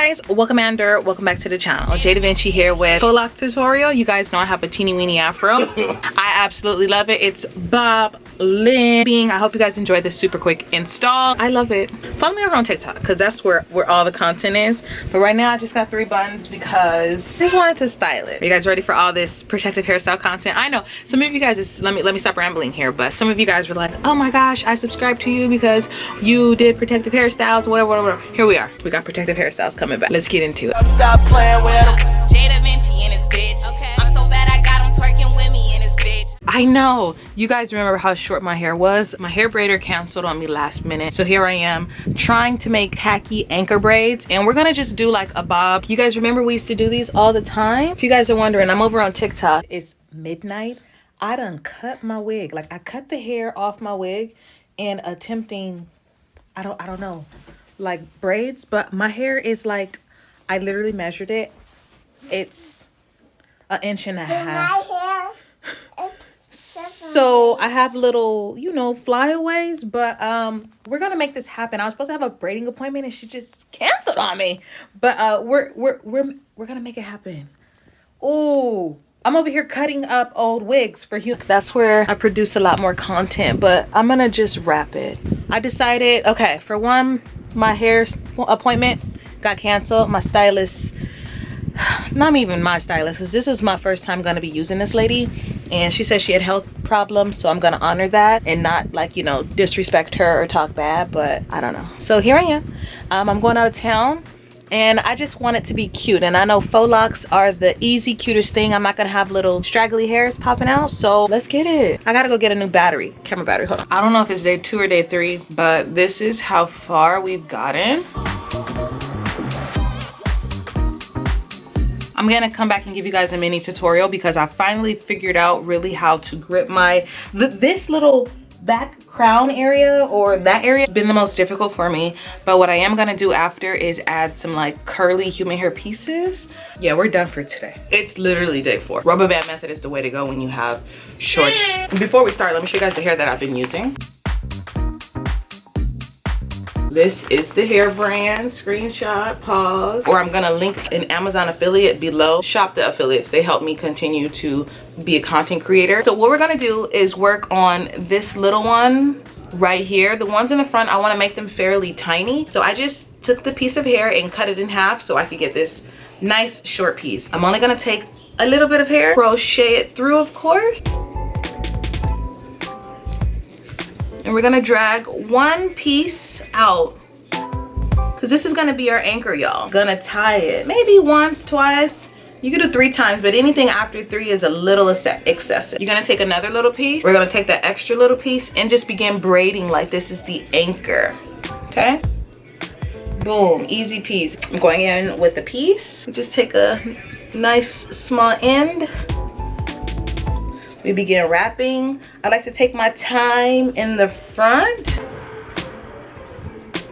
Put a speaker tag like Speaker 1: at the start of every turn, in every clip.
Speaker 1: guys, welcome back to the channel. Jay Da Vinci here with faux loc tutorial. You guys know I have a teeny weeny afro. I absolutely love it. It's bobbling. I hope you guys enjoy this super quick install. I love it. Follow me over on TikTok because that's where all the content is. But right now I just got 3 buns because I just wanted to style it. Are you guys ready for all this protective hairstyle content? I know some of you guys let me stop rambling here, but some of you guys were like, oh my gosh, I subscribed to you because you did protective hairstyles, whatever. Here we are. We got protective hairstyles coming back. Let's get into it.
Speaker 2: Stop playing with him.
Speaker 3: Jay Da Vinci and his bitch. Okay. I'm so bad I got him twerking with me and his bitch.
Speaker 1: I know. You guys remember how short my hair was? My hair braider canceled on me last minute. So here I am trying to make tacky anchor braids, and we're gonna just do like a bob. You guys remember we used to do these all the time? If you guys are wondering, I'm over on TikTok. It's midnight. I done cut my wig. Like I cut the hair off my wig and attempting, I don't know, like braids, but my hair is like, I literally measured it. It's 1.5 inches.
Speaker 4: My hair.
Speaker 1: So I have little, you know, flyaways, but we're gonna make this happen. I was supposed to have a braiding appointment and she just canceled on me. But we're gonna make it happen. Ooh, I'm over here cutting up old wigs for you. That's where I produce a lot more content, but I'm gonna just wrap it. I decided, okay, for one, my hair appointment got canceled. My stylist, not even my stylist, because this is my first time gonna be using this lady, and she said she had health problems, so I'm gonna honor that and not, like, you know, disrespect her or talk bad, but I don't know. So here I am. I'm going out of town and I just want it to be cute, and I know faux locks are the easy cutest thing. I'm not gonna have little straggly hairs popping out, so let's get it. I gotta go get a new battery, camera battery. Hold on. I don't know if it's day 2 or day 3, but this is how far we've gotten. I'm gonna come back and give you guys a mini tutorial because I finally figured out really how to grip my this little back crown area, or that area has been the most difficult for me. But what I am gonna do after is add some like curly human hair pieces. Yeah, we're done for today. It's literally day 4. Rubber band method is the way to go when you have short. Before we start, let me show you guys the hair that I've been using. This is the hair brand. Screenshot, pause, or I'm gonna link an Amazon affiliate below. Shop the affiliates. They help me continue to be a content creator. So what we're gonna do is work on this little one right here. The ones in the front, I wanna make them fairly tiny. So I just took the piece of hair and cut it in half so I could get this nice short piece. I'm only gonna take a little bit of hair, crochet it through, of course. And we're gonna drag one piece out because this is gonna be our anchor, y'all. Gonna tie it maybe once, twice. You can do 3 times, but anything after 3 is a little excessive. You're gonna take another little piece. We're gonna take that extra little piece and just begin braiding like this is the anchor, okay? Boom, easy peasy. I'm going in with the piece. Just take a nice small end. We begin wrapping. I like to take my time in the front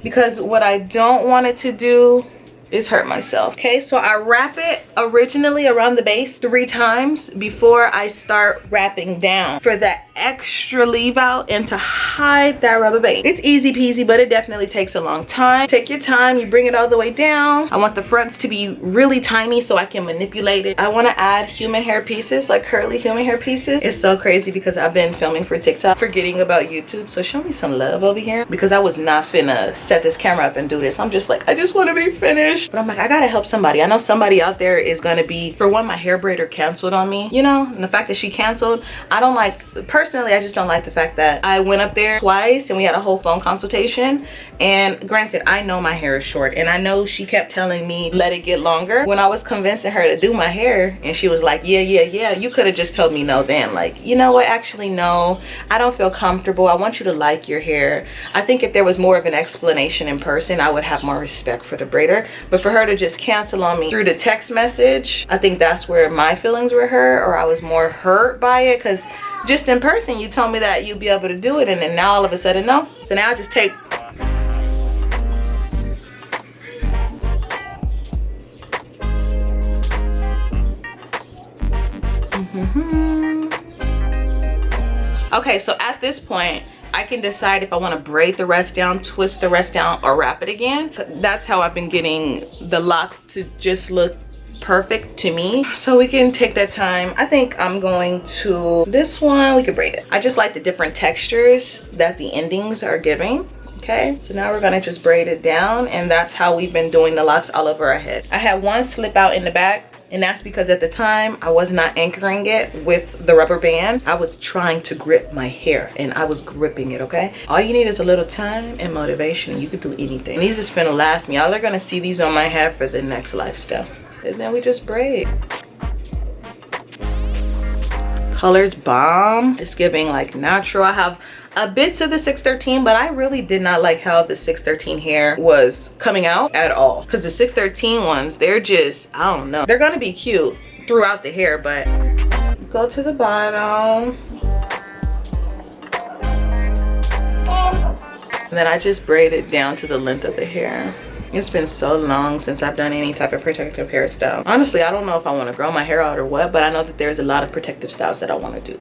Speaker 1: because what I don't want it to do is hurt myself. Okay, so I wrap it originally around the base 3 times before I start wrapping down for that extra leave out and to hide that rubber band. It's easy peasy, but it definitely takes a long time. Take your time, you bring it all the way down. I want the fronts to be really tiny so I can manipulate it. I want to add human hair pieces, like curly human hair pieces. It's so crazy because I've been filming for TikTok, forgetting about YouTube, so show me some love over here because I was not finna set this camera up and do this. I'm just like, I just want to be finished. But I'm like, I gotta help somebody. I know somebody out there is gonna be, for one, my hair braider canceled on me, you know, and the fact that she canceled, I don't like, personally, I just don't like the fact that I went up there twice and we had a whole phone consultation. And granted, I know my hair is short and I know she kept telling me let it get longer. When I was convincing her to do my hair and she was like, yeah, you could have just told me no then. Like, you know what, actually no, I don't feel comfortable. I want you to like your hair. I think if there was more of an explanation in person, I would have more respect for the braider. But for her to just cancel on me through the text message, I think that's where my feelings were hurt, or I was more hurt by it, because just in person you told me that you'd be able to do it, and then now all of a sudden no. So now I just take okay, so at this point I can decide if I want to braid the rest down, twist the rest down, or wrap it again. That's how I've been getting the locks to just look perfect to me. So we can take that time. I think I'm going to this one. We could braid it. I just like the different textures that the endings are giving. Okay, so now we're gonna just braid it down, and that's how we've been doing the locks all over our head. I had one slip out in the back, and that's because at the time I was not anchoring it with the rubber band. I was trying to grip my hair, and I was gripping it. Okay, all you need is a little time and motivation. You could do anything. And these is finna last me. Y'all are gonna see these on my head for the next lifestyle. And then we just braid. Colors bomb. It's giving like natural. I have a bit to the 613, but I really did not like how the 613 hair was coming out at all. Because the 613 ones, they're just, I don't know. They're gonna be cute throughout the hair, but go to the bottom. And then I just braid it down to the length of the hair. It's been so long since I've done any type of protective hairstyle. Honestly, I don't know if I want to grow my hair out or what, but I know that there's a lot of protective styles that I want to do.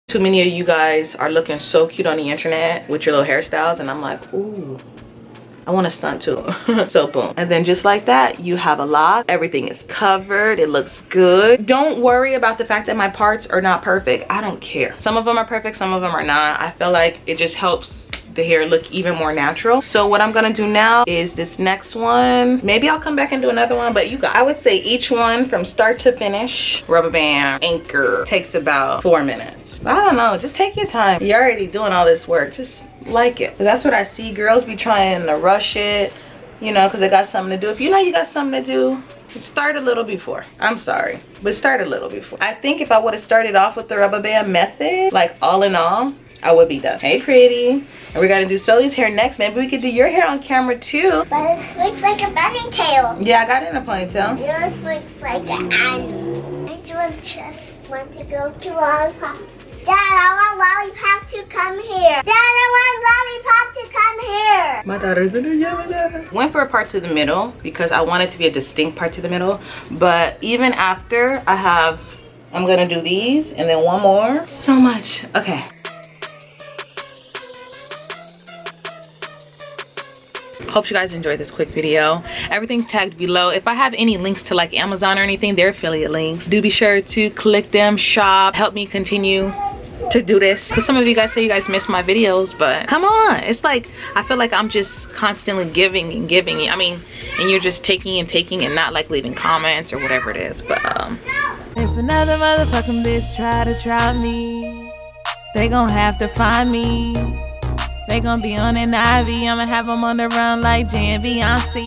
Speaker 1: Too many of you guys are looking so cute on the internet with your little hairstyles, and I'm like, ooh, I want to stunt too. So boom. And then just like that, you have a lock. Everything is covered. It looks good. Don't worry about the fact that my parts are not perfect. I don't care. Some of them are perfect, some of them are not. I feel like it just helps the hair look even more natural. So what I'm gonna do now is this next one. Maybe I'll come back and do another one, but you guys, I would say each one from start to finish, rubber band, anchor, takes about 4 minutes. I don't know, just take your time. You're already doing all this work, just like it. That's what I see. Girls be trying to rush it, you know, because they got something to do. If you know you got something to do, start a little before. I'm sorry, but start a little before. I think if I would have started off with the rubber band method, like all in all, I would be done. Hey pretty. And we're gonna do Sully's hair next. Maybe we could do your hair on camera too.
Speaker 4: But it looks like a bunny tail.
Speaker 1: Yeah, I got it in a ponytail.
Speaker 4: Yours looks like an animal. I just want to go to Lollipop. Dad, I want Lollipop to come here. Dad, I want Lollipop to come here.
Speaker 1: My daughter's in there yelling at her. Went for a part to the middle because I want it to be a distinct part to the middle. But even after I'm gonna do these and then one more. So much. Okay. Hope you guys enjoyed this quick video. Everything's tagged below. If I have any links to like Amazon or anything, they're affiliate links. Do be sure to click them, shop, help me continue to do this. Because some of you guys say you guys miss my videos, but come on. It's like, I feel like I'm just constantly giving and giving. I mean, and you're just taking and taking and not like leaving comments or whatever it is. But
Speaker 2: if another motherfucking bitch try to try me, they gon' have to find me. They gon' be on an IV, I'ma have them on the run like Jan Beyonce.